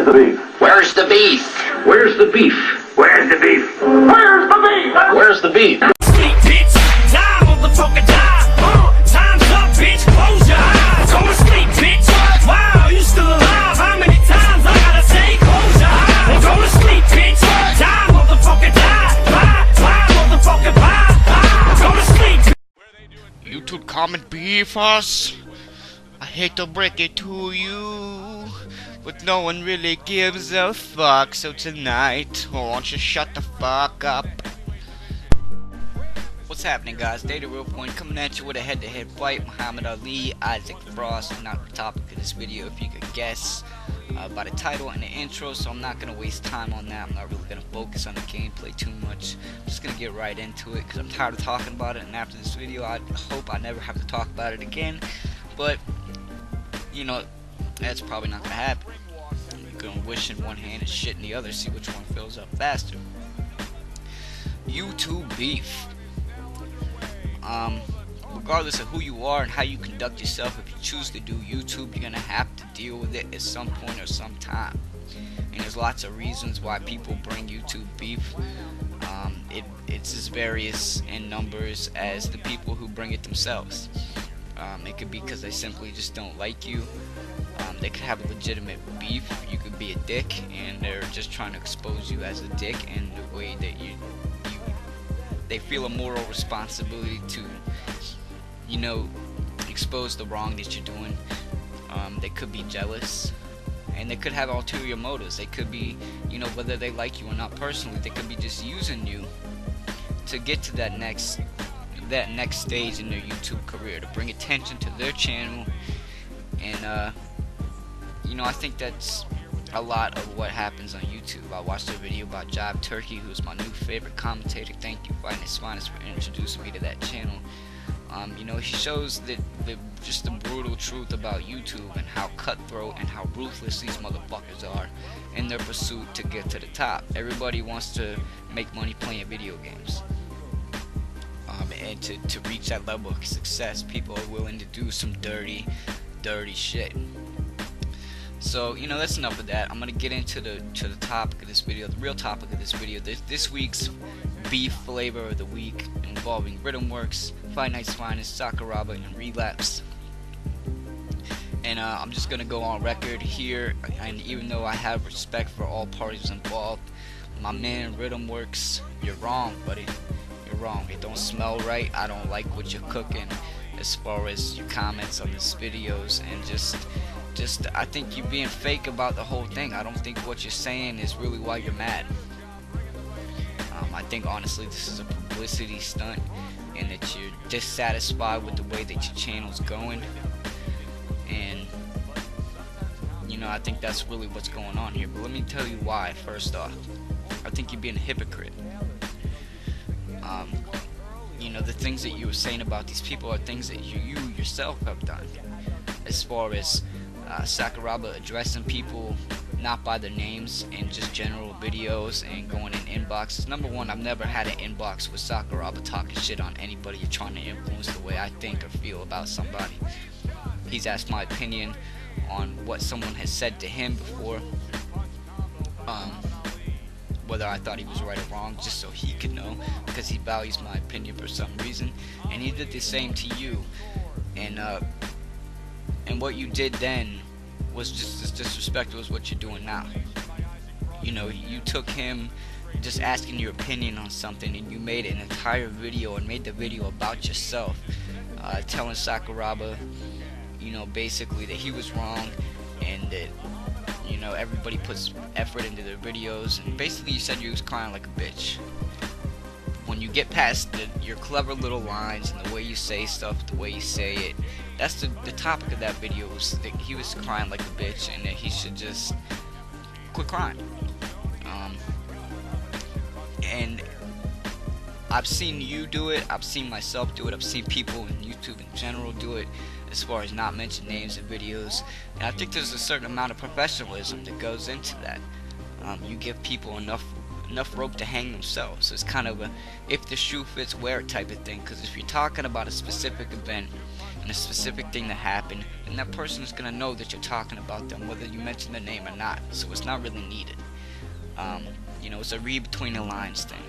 the beef? Where's the beef? Where's the beef? Where's the beef? Where's the beef? Where's the beef? Sleep, bitch. Die, motherfucker, die. Time's up, bitch. Close your eyes. Go to sleep, bitch. Wow, you still alive? How many times I gotta say close your eyes? Go to sleep, bitch. Die, motherfucker, die. Bye, motherfucker, bye. Go to sleep. YouTube comment beef us. I hate to break it to you, but no one really gives a fuck. So tonight, won't you shut the fuck up? What's happening, guys? Data Real Point coming at you with a head-to-head fight. Muhammad Ali, Isaac Frost. Not the topic of this video, if you could guess by the title and the intro. So I'm not gonna waste time on that. I'm not really gonna focus on the gameplay too much. I'm just gonna get right into it because I'm tired of talking about it. And after this video, I hope I never have to talk about it again. But you know, that's probably not gonna happen. You're gonna wish in one hand and shit in the other, see which one fills up faster. YouTube beef. Regardless of who you are and how you conduct yourself, if you choose to do YouTube, you're gonna have to deal with it at some point or some time. And there's lots of reasons why people bring YouTube beef. It's as various in numbers as the people who bring it themselves. It could be because they simply just don't like you. They could have a legitimate beef. You could be a dick, and they're just trying to expose you as a dick in the way that they feel a moral responsibility to, you know, expose the wrong that you're doing. They could be jealous, and they could have ulterior motives. They could be, you know, whether they like you or not personally, they could be just using you to get to that next stage in their YouTube career, to bring attention to their channel. And you know, I think that's a lot of what happens on YouTube. I watched a video about Jive Turkey, who's my new favorite commentator. Thank you, Finest Finest, for introducing me to that channel. You know, he shows just the brutal truth about YouTube and how cutthroat and how ruthless these motherfuckers are in their pursuit to get to the top. Everybody wants to make money playing video games. And to reach that level of success, people are willing to do some dirty shit. So, you know, that's enough of that. I'm gonna get into the topic of this video, the real topic of this video. This week's beef flavor of the week, involving Rhythmworks, Fight Night's Finest, Sakuraba, and Relapse. And I'm just gonna go on record here, and even though I have respect for all parties involved, my man Rhythmworks, you're wrong, buddy. You're wrong. It don't smell right. I don't like what you're cooking as far as your comments on these videos, and just I think you're being fake about the whole thing. I don't think what you're saying is really why you're mad. I think honestly this is a publicity stunt, and that you're dissatisfied with the way that your channel's going. And you know, I think that's really what's going on here. But let me tell you why. First off, I think you're being a hypocrite. You know, the things that you were saying about these people are things that you yourself have done. As far as Sakuraba addressing people not by their names in just general videos and going in inboxes. Number one, I've never had an inbox with Sakuraba talking shit on anybody or trying to influence the way I think or feel about somebody. He's asked my opinion on what someone has said to him before, whether I thought he was right or wrong, just so he could know, because he values my opinion for some reason. And he did the same to you. And what you did then was just as disrespectful as what you're doing now. You know, you took him just asking your opinion on something, and you made an entire video and made the video about yourself, telling Sakuraba, you know, basically that he was wrong, and that, you know, everybody puts effort into their videos. And basically you said you was crying like a bitch. When you get past your clever little lines and the way you say stuff, the way you say it, that's the topic of that video, was that he was crying like a bitch and that he should just quit crying. And I've seen you do it, I've seen myself do it, I've seen people in YouTube in general do it, as far as not mention names in videos. And I think there's a certain amount of professionalism that goes into that. You give people enough rope to hang themselves. So it's kind of a if the shoe fits, wear it type of thing. Because if you're talking about a specific event, and a specific thing that happened, then that person is gonna know that you're talking about them, whether you mention their name or not. So it's not really needed. It's a read between the lines thing,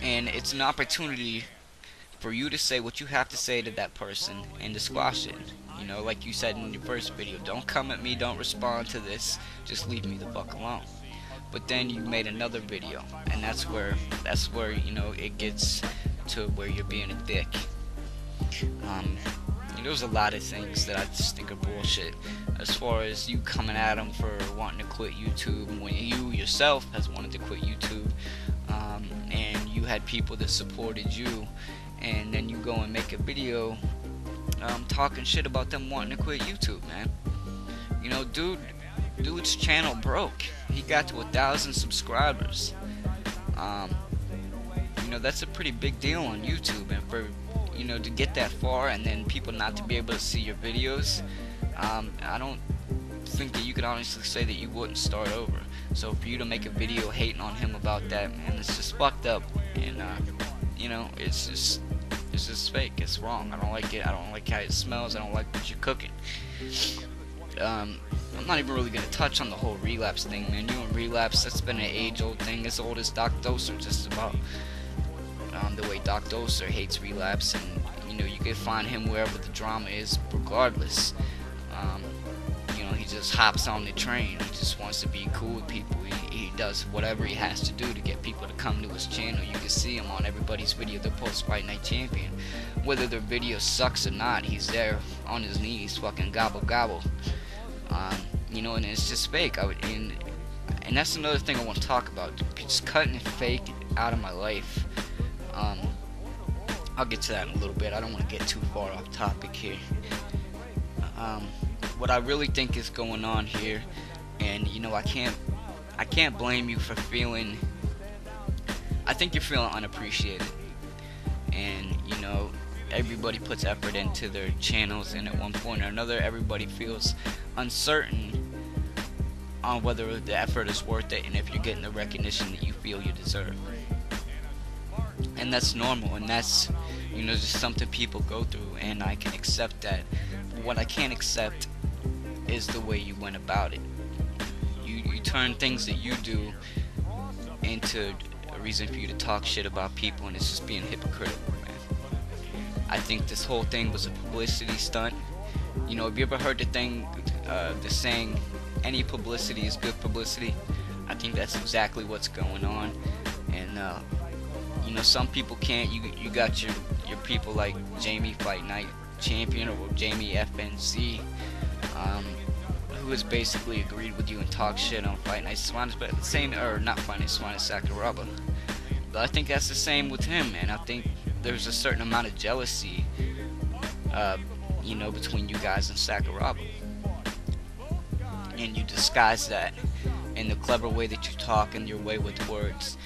and it's an opportunity for you to say what you have to say to that person and to squash it. Like you said in your first video, don't come at me, don't respond to this, just leave me the fuck alone. But then you made another video, and that's where it gets to where you're being a dick. There's a lot of things that I just think are bullshit, as far as you coming at them for wanting to quit YouTube when you yourself has wanted to quit YouTube, and you had people that supported you, and then you go and make a video talking shit about them wanting to quit YouTube, man. Dude's channel broke. He got to 1,000 subscribers. That's a pretty big deal on YouTube, and for to get that far and then people not to be able to see your videos, I don't think that you could honestly say that you wouldn't start over. So for you to make a video hating on him about that, man, it's just fucked up, and it's just fake. It's wrong. I don't like it. I don't like how it smells. I don't like what you're cooking. I'm not even really gonna touch on the whole relapse thing, man. You and relapse, that's been an age-old thing, as old as Doc Doser, just about. The way Doc Doser hates relapse, and you can find him wherever the drama is, regardless. He just hops on the train. He just wants to be cool with people. He does whatever he has to do to get people to come to his channel. You can see him on everybody's video that posts Fight Night Champion. Whether their video sucks or not, he's there on his knees, fucking gobble gobble. And it's just fake. And that's another thing I want to talk about. Just cutting the fake out of my life. I'll get to that in a little bit. I don't want to get too far off topic here. What I really think is going on here, and I can't blame you for feeling. I think you're feeling unappreciated, and everybody puts effort into their channels, and at one point or another, everybody feels uncertain on whether the effort is worth it and if you're getting the recognition that you feel you deserve. And that's normal, and that's just something people go through, and I can accept that. But what I can't accept is the way you went about it. You turn things that you do into a reason for you to talk shit about people, and it's just being hypocritical, man. I think this whole thing was a publicity stunt. Have you ever heard the saying, any publicity is good publicity? I think that's exactly what's going on, and some people can't. You got your people like Jamie Fight Night Champion, or Jamie FNC, who has basically agreed with you and talked shit on Fight Night Swanus, but the same, or not Fight Night Swanus, Sakuraba. But I think that's the same with him, and I think there's a certain amount of jealousy, between you guys and Sakuraba, and you disguise that in the clever way that you talk and your way with words,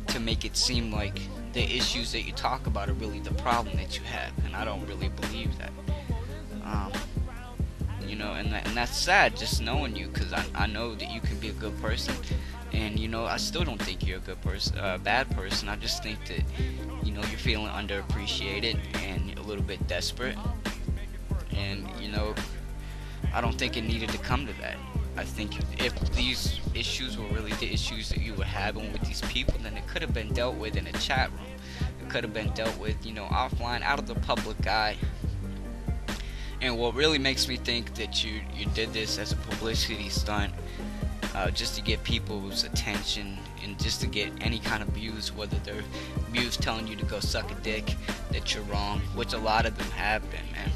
to make it seem like the issues that you talk about are really the problem that you have, and I don't really believe that. And that's sad, just knowing you, because I know that you can be a good person, and I still don't think you're a good person, bad person. I just think that you're feeling underappreciated and a little bit desperate, and I don't think it needed to come to that. I think if these issues were really the issues that you were having with these people, then it could have been dealt with in a chat room. It could have been dealt with, offline, out of the public eye. And what really makes me think that you did this as a publicity stunt, just to get people's attention and just to get any kind of views, whether they're views telling you to go suck a dick, that you're wrong, which a lot of them have been, man.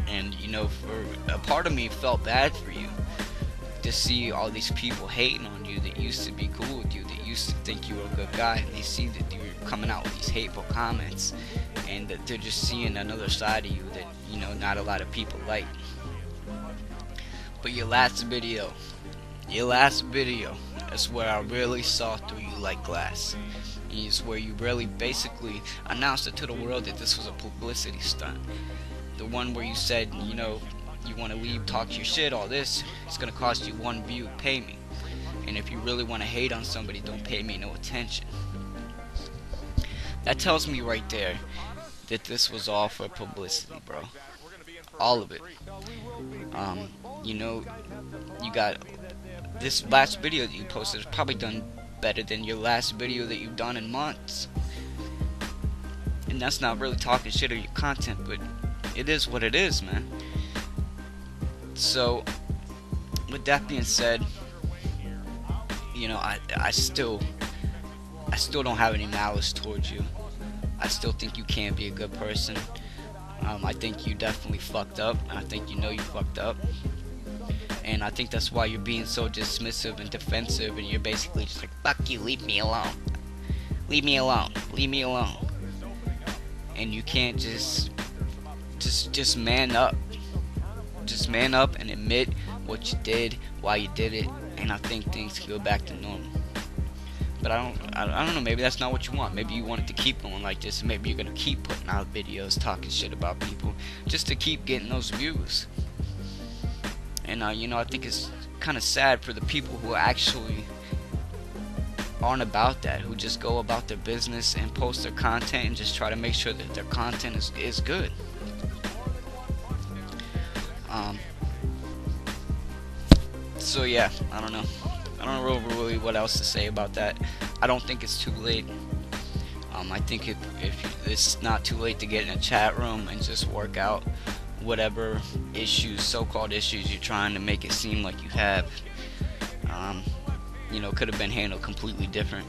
And for a part of me felt bad for you to see all these people hating on you that used to be cool with you, that used to think you were a good guy, and they see that you're coming out with these hateful comments, and that they're just seeing another side of you that not a lot of people like. But your last video, is where I really saw through you like glass. Is where you really basically announced it to the world that this was a publicity stunt. The one where you said, you want to leave, talk your shit, all this, it's going to cost you 1 view, pay me. And if you really want to hate on somebody, don't pay me no attention. That tells me right there that this was all for publicity, bro. All of it. You know, you got this last video that you posted is probably done better than your last video that you've done in months. And that's not really talking shit or your content, but it is what it is, man. So, with that being said, you know, I still don't have any malice towards you. I still think you can be a good person. I think you definitely fucked up. I think you know you fucked up. And I think that's why you're being so dismissive and defensive, and you're basically just like, fuck you, leave me alone. Leave me alone. Leave me alone. And you can't just man up. Just man up and admit what you did, why you did it, and I think things can go back to normal. But I don't know, maybe that's not what you want. Maybe you want it to keep going like this, and maybe you're gonna keep putting out videos talking shit about people just to keep getting those views. And you know, I think it's kind of sad for the people who actually aren't about that, who just go about their business and post their content and just try to make sure that their content is good. So yeah, I don't know really what else to say about that. I don't think it's too late. I think if it's not too late to get in a chat room and just work out whatever issues, so-called issues, you're trying to make it seem like you have. You know, could have been handled completely different.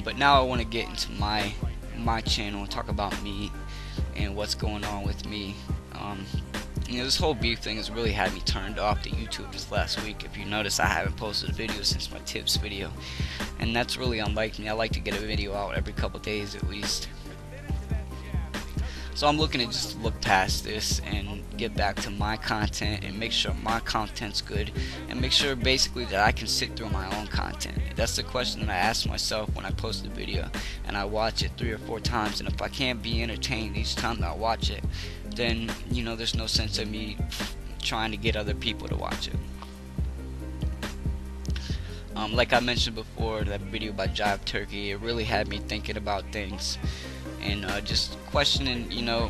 But now I want to get into my channel and talk about me and what's going on with me. You know, this whole beef thing has really had me turned off to YouTube this last week. If you notice, I haven't posted a video since my tips video, and that's really unlike me. I like to get a video out every couple days at least. So I'm looking to just look past this and get back to my content and make sure my content's good, and make sure basically that I can sit through my own content. That's the question that I ask myself when I post a video and I watch it 3 or 4 times, and if I can't be entertained each time that I watch it, then, you know, there's no sense of me trying to get other people to watch it. Like I mentioned before, that video by Jive Turkey, it really had me thinking about things and just questioning, you know,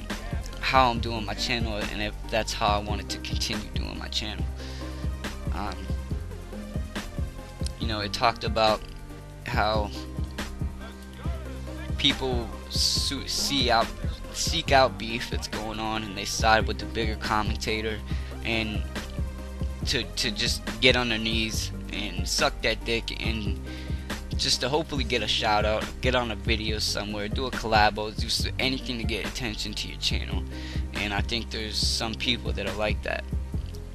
how I'm doing my channel and if that's how I wanted to continue doing my channel. You know, it talked about how people seek out beef that's going on, and they side with the bigger commentator, and to just get on their knees and suck that dick, and just to hopefully get a shout out, get on a video somewhere, do a collabo, do anything to get attention to your channel. And I think there's some people that are like that,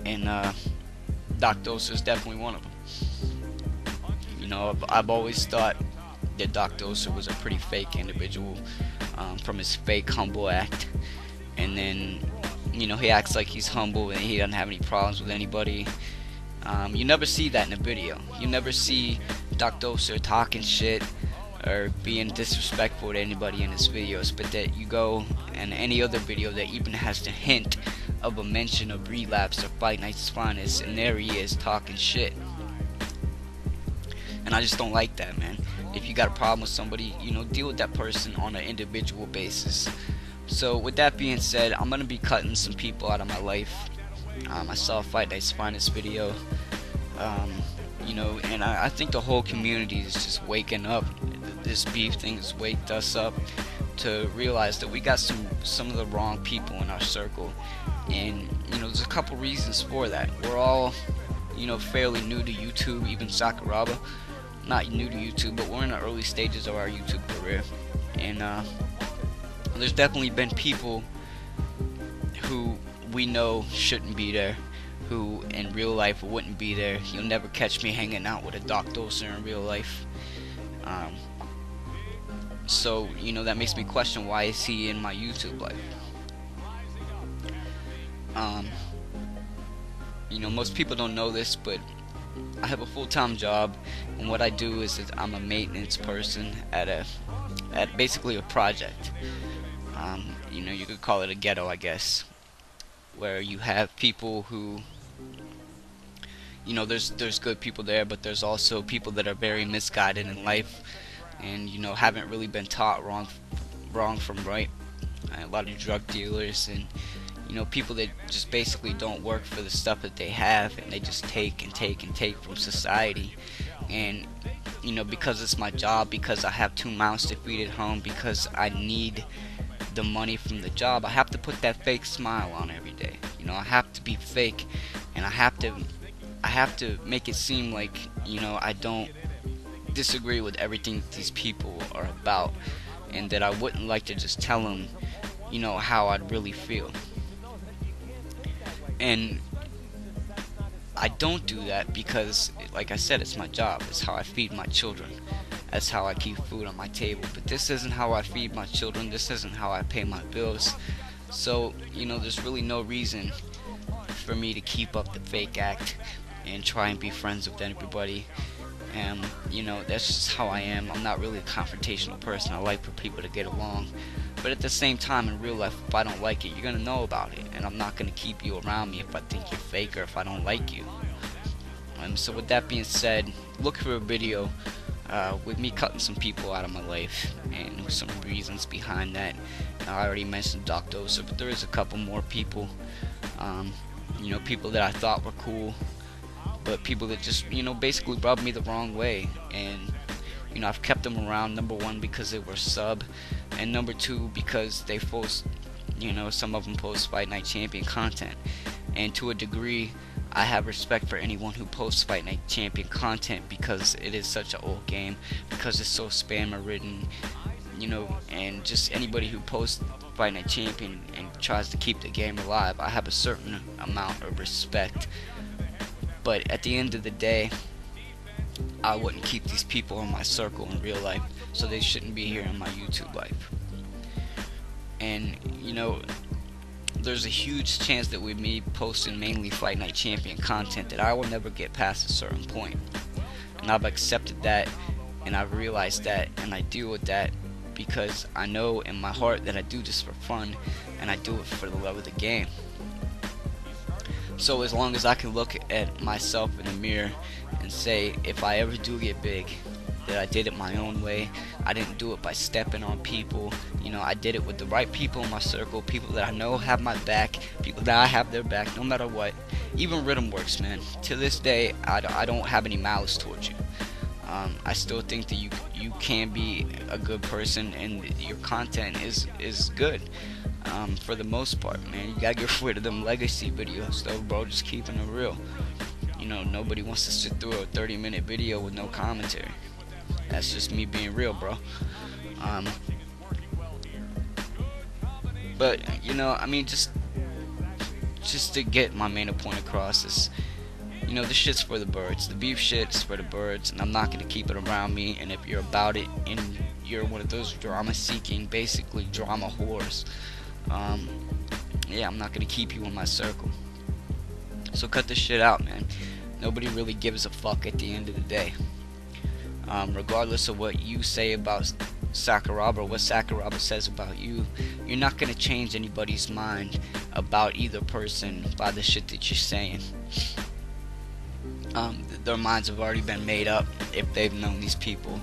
and Doc Doser is definitely one of them. You know, I've always thought that Doc Doser was a pretty fake individual, from his fake humble act, and then, you know, he acts like he's humble and he doesn't have any problems with anybody. You never see that in a video. You never see Doc Doser talking shit or being disrespectful to anybody in his videos, but that you go in any other video that even has the hint of a mention of Relapse or Fight Night's Finest, and there he is talking shit. And I just don't like that, man. If you got a problem with somebody, you know, deal with that person on an individual basis. So with that being said, I'm gonna be cutting some people out of my life. I saw Fight Night's Finest video, you know, and I think the whole community is just waking up. This beef thing has waked us up to realize that we got some of the wrong people in our circle, and, you know, there's a couple reasons for that. We're all, you know, fairly new to YouTube, even Sakuraba. Not new to YouTube, but we're in the early stages of our YouTube career, and there's definitely been people who we know shouldn't be there, who in real life wouldn't be there. You'll never catch me hanging out with a Doc Doser in real life. So, you know, that makes me question, why is he in my YouTube life? You know, most people don't know this, but I have a full-time job, and what I do is I'm a maintenance person at basically a project. You know, you could call it a ghetto, I guess, where you have people who, you know, there's good people there, but there's also people that are very misguided in life, and, you know, haven't really been taught wrong from right. A lot of drug dealers and people that just basically don't work for the stuff that they have, and they just take and take and take from society. And because it's my job, because I have 2 mouths to feed at home, because I need the money from the job, I have to put that fake smile on every day. I have to be fake, and I have to make it seem like I don't disagree with everything these people are about, and that I wouldn't like to just tell them how I'd really feel. And I don't do that because, like I said, it's my job. It's how I feed my children. That's how I keep food on my table. But this isn't how I feed my children. This isn't how I pay my bills. So, there's really no reason for me to keep up the fake act and try and be friends with everybody. And, that's just how I am. I'm not really a confrontational person. I like for people to get along. But at the same time, in real life, if I don't like it, you're going to know about it. And I'm not going to keep you around me if I think you're fake or if I don't like you. So with that being said, look for a video with me cutting some people out of my life and some reasons behind that. I already mentioned Doc Doser, but there is a couple more people. People that I thought were cool, but people that just, basically rubbed me the wrong way. And I've kept them around, number one, because they were sub, and number two, because they post, some of them post Fight Night Champion content. And to a degree, I have respect for anyone who posts Fight Night Champion content, because it is such an old game, because it's so spammer ridden, and just anybody who posts Fight Night Champion and tries to keep the game alive, I have a certain amount of respect. But at the end of the day, I wouldn't keep these people in my circle in real life, so they shouldn't be here in my YouTube life. And there's a huge chance that with me posting mainly Fight Night Champion content, that I will never get past a certain point. And I've accepted that, and I've realized that, and I deal with that, because I know in my heart that I do this for fun, and I do it for the love of the game. So as long as I can look at myself in the mirror and say, if I ever do get big, that I did it my own way. I didn't do it by stepping on people. I did it with the right people in my circle, people that I know have my back, people that I have their back no matter what. Even Rhythm Works, man. To this day, I don't have any malice towards you. I still think that you can be a good person, and your content is good. For the most part, man. You gotta get rid of them legacy videos though, bro. Just keeping it real. Nobody wants to sit through a 30-minute video with no commentary. That's just me being real, bro. But just to get my main point across is, this shit's for the birds. The beef shit's for the birds, and I'm not gonna keep it around me. And if you're about it and you're one of those drama-seeking, basically drama whores, yeah, I'm not gonna keep you in my circle. So cut this shit out, man. Nobody really gives a fuck at the end of the day. Regardless of what you say about Sakuraba or what Sakuraba says about you, you're not gonna change anybody's mind about either person by the shit that you're saying. Their minds have already been made up if they've known these people.